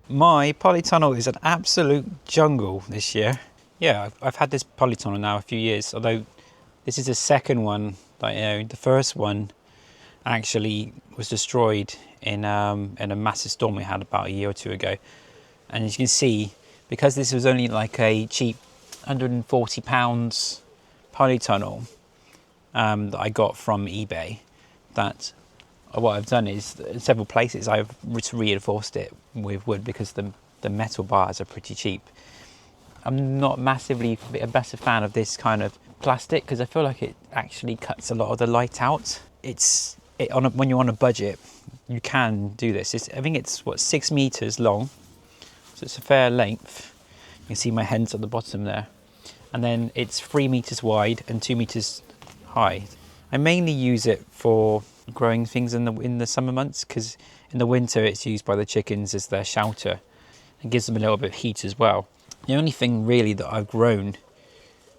My polytunnel is an absolute jungle this year. Yeah, I've had this polytunnel now a few years, although this is the second one that I owned. The first one actually was destroyed in a massive storm we had about a year or two ago. And as you can see, because this was only like a cheap £140 polytunnel that I got from eBay, that what I've done is in several places I've reinforced it with wood because the metal bars are pretty cheap. I'm not a massive fan of this kind of plastic because I feel like it actually cuts a lot of the light out. When you're on a budget, you can do this. I think it's 6 meters long, so it's a fair length. You can see my hands at the bottom there, and then it's 3 meters wide and 2 meters high. I mainly use it for growing things in the summer months because in the winter it's used by the chickens as their shelter and gives them a little bit of heat as well. The only thing really that I've grown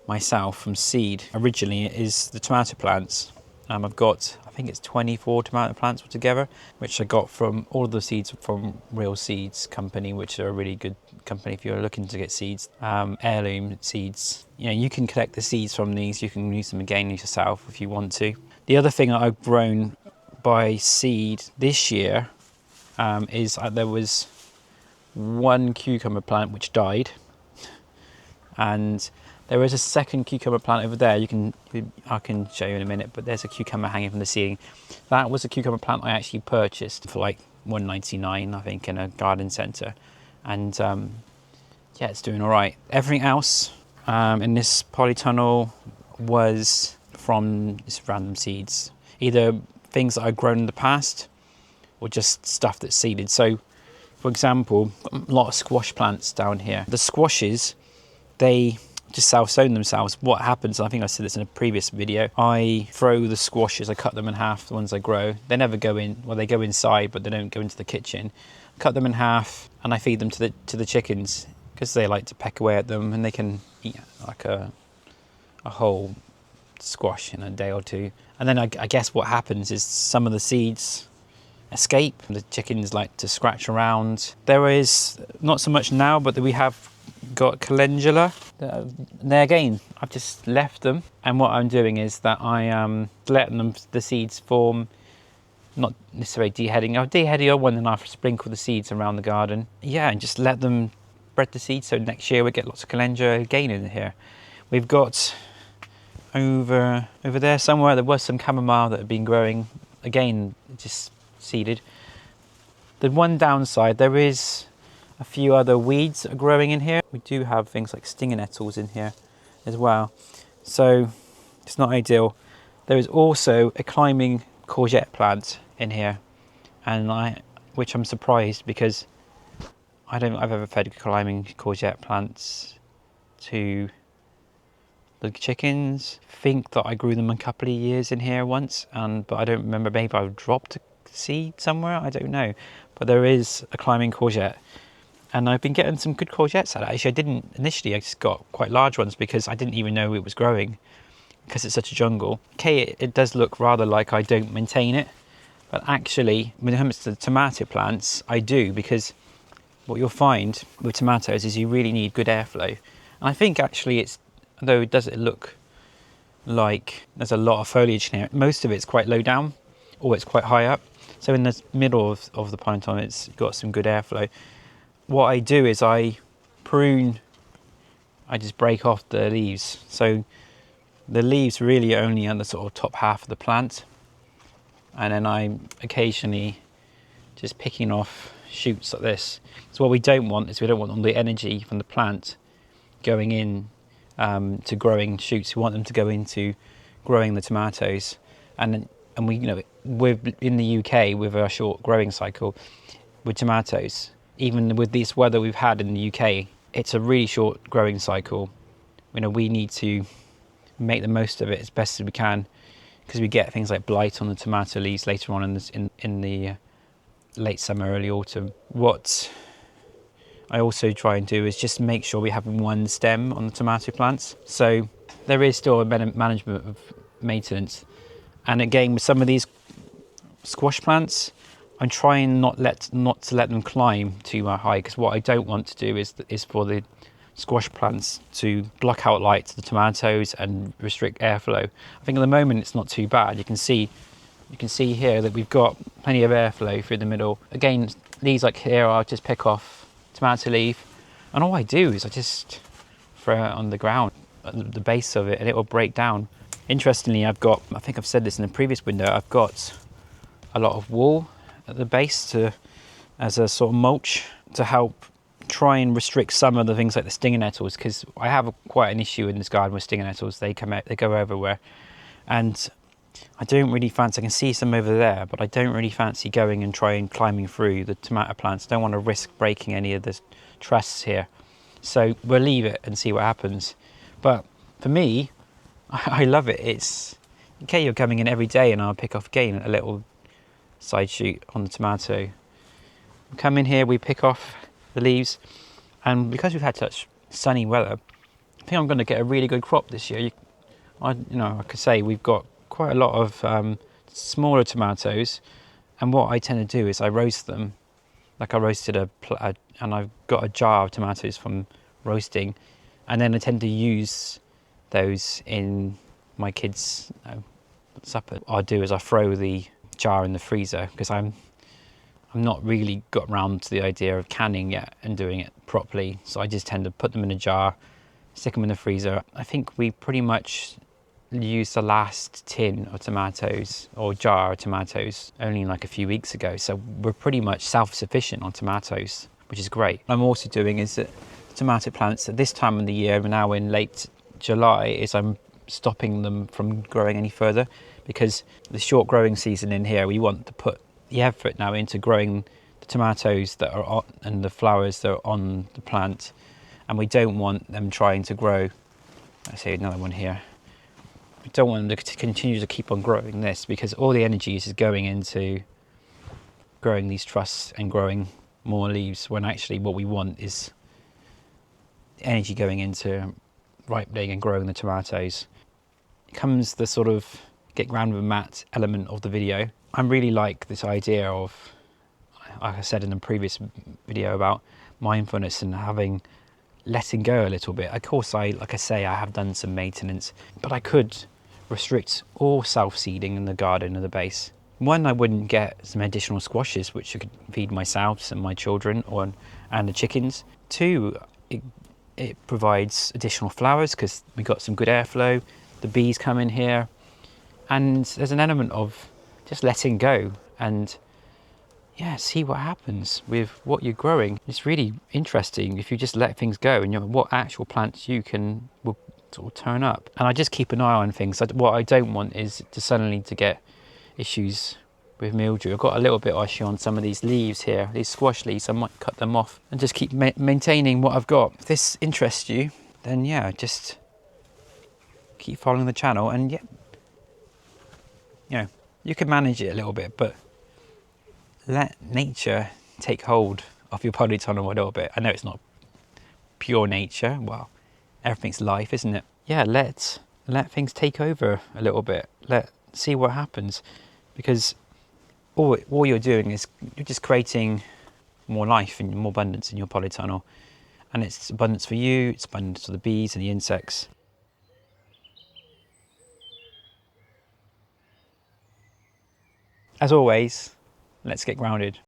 myself from seed originally is the tomato plants. I've got, I think it's 24 tomato plants altogether, which I got from all of the seeds from Real Seeds Company, which are a really good company if you're looking to get seeds, heirloom seeds. You know, you can collect the seeds from these, you can use them again yourself if you want to. The other thing that I've grown by seed this year is there was one cucumber plant which died, and there is a second cucumber plant over there. I can show you in a minute, but there's a cucumber hanging from the ceiling. That was a cucumber plant I actually purchased for like $1.99, I think, in a garden centre, and yeah, it's doing all right. Everything else in this polytunnel was from just random seeds, either things that I've grown in the past or just stuff that's seeded. So, for example, a lot of squash plants down here. The squashes, they just self-sown themselves. What happens, I think I said this in a previous video, I throw the squashes, I cut them in half, the ones I grow. They never go in, well, they go inside, but they don't go into the kitchen. Cut them in half and I feed them to the chickens because they like to peck away at them and they can eat like a whole squash in a day or two. And then I guess what happens is some of the seeds escape. The chickens like to scratch around. There is not so much now, but we have got calendula. There again, I've just left them, and what I'm doing is that I letting the seeds form, not necessarily deheading. I'll dehead the old one and I'll sprinkle the seeds around the garden. Yeah, and just let them spread the seeds, so next year we get lots of calendula again in here. We've got over there somewhere, there was some chamomile that had been growing, again just seeded. The one downside, there is a few other weeds that are growing in here. We do have things like stinger nettles in here as well, so it's not ideal. There is also a climbing courgette plant in here, and which I'm surprised because I don't think I've ever fed climbing courgette plants to the chickens. I think that I grew them a couple of years in here once, but I don't remember, maybe I dropped a seed somewhere, I don't know. But there is a climbing courgette, and I've been getting some good courgettes out of it. Actually, I didn't initially, I just got quite large ones because I didn't even know it was growing because it's such a jungle. Okay, it does look rather like I don't maintain it, but actually when it comes to the tomato plants, I do, because what you'll find with tomatoes is you really need good airflow. And I think actually although it does look like there's a lot of foliage in here, most of it's quite low down or it's quite high up. So in the middle of the polytunnel, it's got some good airflow. What I do is I prune, I just break off the leaves. So the leaves really are only on the sort of top half of the plant. And then I'm occasionally just picking off shoots like this. So what we don't want is we don't want all the energy from the plant going in to growing shoots. We want them to go into growing the tomatoes. And we, you know, in the UK with our short growing cycle with tomatoes, even with this weather we've had in the UK, it's a really short growing cycle. You know, we need to make the most of it as best as we can because we get things like blight on the tomato leaves later on in the late summer, early autumn. What I also try and do is just make sure we have one stem on the tomato plants. So there is still a management of maintenance. And again, with some of these squash plants, I'm trying not to let them climb too high, because what I don't want to do is for the squash plants to block out light to the tomatoes and restrict airflow. I think at the moment it's not too bad. You can see here that we've got plenty of airflow through the middle. Again, leaves like here, I'll just pick off tomato leaf, and all I do is I just throw it on the ground at the base of it, and it will break down. Interestingly, I think I've said this in the previous window, I've got a lot of wool at the base as a sort of mulch to help try and restrict some of the things like the stinger nettles, because I have quite an issue in this garden with stinger nettles. They come out, they go everywhere, and I don't really fancy, I can see some over there, but I don't really fancy going and climbing through the tomato plants. I don't want to risk breaking any of the trusses here. So we'll leave it and see what happens. But for me, I love it. It's okay, you're coming in every day and I'll pick off again a little side shoot on the tomato. We come in here, we pick off the leaves, and because we've had such sunny weather, I think I'm going to get a really good crop this year. I could say we've got quite a lot of smaller tomatoes, and what I tend to do is I roast them. Like I roasted and I've got a jar of tomatoes from roasting, and then I tend to use those in my kids' supper. What I do is I throw the jar in the freezer, because I'm not really got around to the idea of canning yet and doing it properly. So I just tend to put them in a jar, stick them in the freezer. I think we pretty much used the last tin of tomatoes or jar of tomatoes only like a few weeks ago. So we're pretty much self-sufficient on tomatoes, which is great. What I'm also doing is that tomato plants at this time of the year, we're now in late July, is I'm stopping them from growing any further, because the short growing season in here, we want to put the effort now into growing the tomatoes that are on, and the flowers that are on the plant, and we don't want them trying to grow. I see another one here. We don't want them to continue to keep on growing this, because all the energy is going into growing these trusses and growing more leaves, when actually what we want is energy going into ripening and growing the tomatoes. It comes the sort of get round with a mat element of the video. I really like this idea of, like I said in the previous video, about mindfulness and letting go a little bit. Of course, like I say, I have done some maintenance, but I could restrict all self-seeding in the garden at the base. One, I wouldn't get some additional squashes, which I could feed myself and my children and the chickens. Two, it provides additional flowers, because we got some good airflow. The bees come in here, and there's an element of just letting go and see what happens with what you're growing. It's really interesting if you just let things go, and what actual plants will sort of turn up. And I just keep an eye on things. What I don't want is to get issues with mildew. I've got a little bit actually on some of these leaves here, these squash leaves. I might cut them off and just keep maintaining what I've got. If this interests you, then just keep following the channel, and you can manage it a little bit, but let nature take hold of your polytunnel a little bit. I know it's not pure nature. Well, everything's life, isn't it? Let things take over a little bit. See what happens, because all you're doing is you're just creating more life and more abundance in your polytunnel, and it's abundance for you, it's abundance for the bees and the insects. As always, let's get grounded.